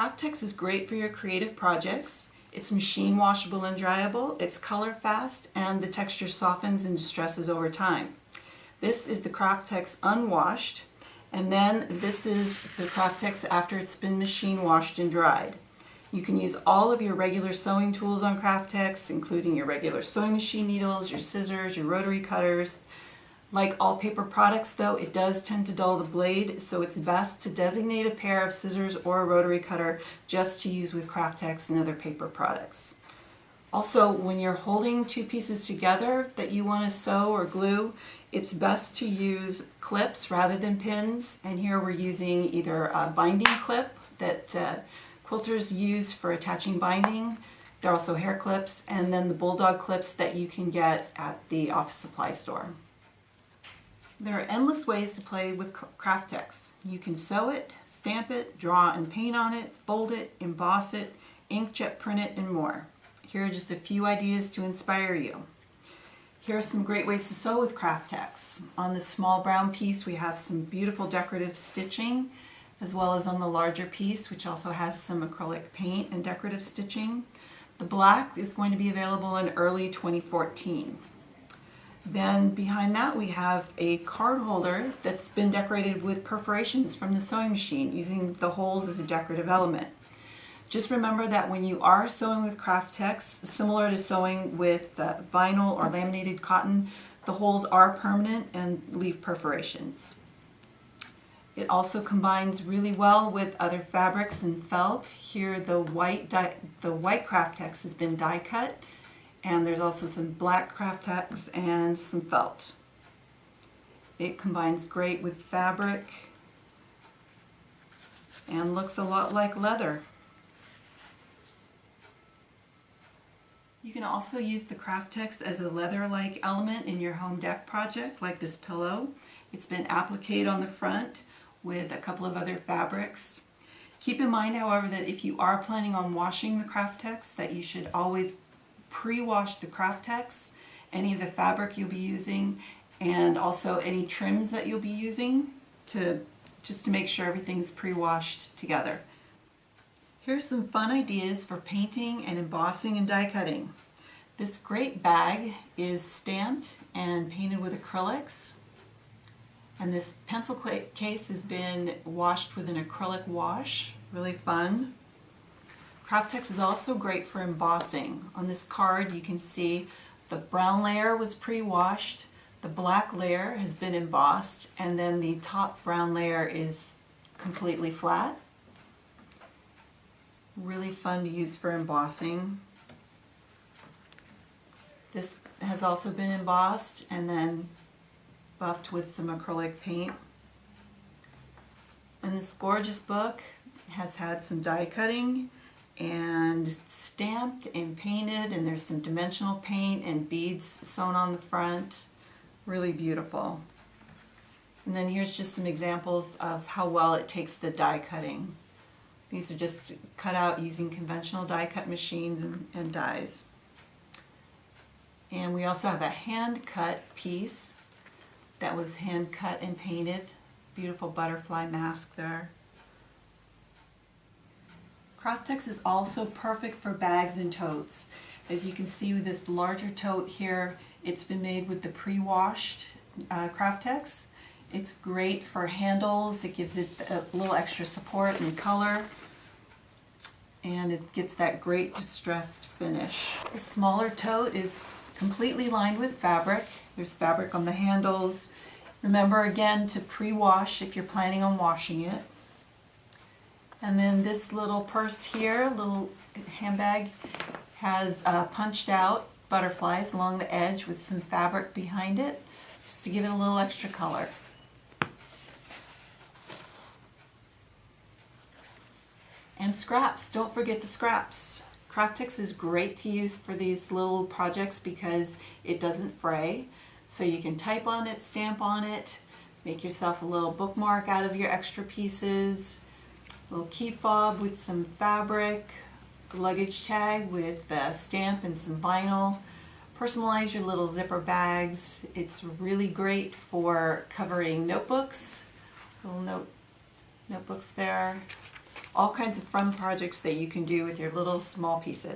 Kraft-Tex is great for your creative projects. It's machine washable and dryable, it's color fast, and the texture softens and distresses over time. This is the Kraft-Tex unwashed, and then this is the Kraft-Tex after it's been machine washed and dried. You can use all of your regular sewing tools on Kraft-Tex, including your regular sewing machine needles, your scissors, your rotary cutters. Like all paper products though, it does tend to dull the blade, so it's best to designate a pair of scissors or a rotary cutter just to use with Kraft-Tex and other paper products. Also, when you're holding two pieces together that you want to sew or glue, it's best to use clips rather than pins. And here we're using either a binding clip that quilters use for attaching binding. They're also hair clips, and then the bulldog clips that you can get at the office supply store. There are endless ways to play with Kraft-Tex. You can sew it, stamp it, draw and paint on it, fold it, emboss it, inkjet print it, and more. Here are just a few ideas to inspire you. Here are some great ways to sew with Kraft-Tex. On this small brown piece we have some beautiful decorative stitching, as well as on the larger piece, which also has some acrylic paint and decorative stitching. The black is going to be available in early 2014. Then behind that we have a card holder that's been decorated with perforations from the sewing machine, using the holes as a decorative element. Just remember that when you are sewing with Kraft-Tex, similar to sewing with vinyl or laminated cotton, the holes are permanent and leave perforations. It also combines really well with other fabrics and felt. Here the white Kraft-Tex has been die cut, and there's also some black Kraft-Tex and some felt. It combines great with fabric and looks a lot like leather. You can also use the Kraft-Tex as a leather-like element in your home deck project, like this pillow. It's been appliqued on the front with a couple of other fabrics. Keep in mind, however, that if you are planning on washing the Kraft-Tex, that you should always pre-wash the Kraft-Tex, any of the fabric you'll be using, and also any trims that you'll be using, just to make sure everything's pre-washed together. Here's some fun ideas for painting and embossing and die cutting. This great bag is stamped and painted with acrylics, and this pencil case has been washed with an acrylic wash. Really fun. Kraft-Tex is also great for embossing. On this card you can see the brown layer was pre-washed, the black layer has been embossed, and then the top brown layer is completely flat. Really fun to use for embossing. This has also been embossed and then buffed with some acrylic paint. And this gorgeous book has had some die cutting and stamped and painted, and there's some dimensional paint and beads sewn on the front. Really beautiful. And then here's just some examples of how well it takes the die cutting. These are just cut out using conventional die cut machines and dies. And we also have a hand cut piece that was hand cut and painted. Beautiful butterfly mask there. Kraft-Tex is also perfect for bags and totes. As you can see with this larger tote here, it's been made with the pre-washed Kraft-Tex. It's great for handles. It gives it a little extra support and color, and it gets that great distressed finish. The smaller tote is completely lined with fabric. There's fabric on the handles. Remember again to pre-wash if you're planning on washing it. And then this little purse here, little handbag, has punched out butterflies along the edge with some fabric behind it, just to give it a little extra color. And scraps, don't forget the scraps. Kraft-Tex is great to use for these little projects because it doesn't fray. So you can type on it, stamp on it, make yourself a little bookmark out of your extra pieces, a little key fob with some fabric, a luggage tag with a stamp and some vinyl. Personalize your little zipper bags. It's really great for covering notebooks, little notebooks there. all kinds of fun projects that you can do with your little small pieces.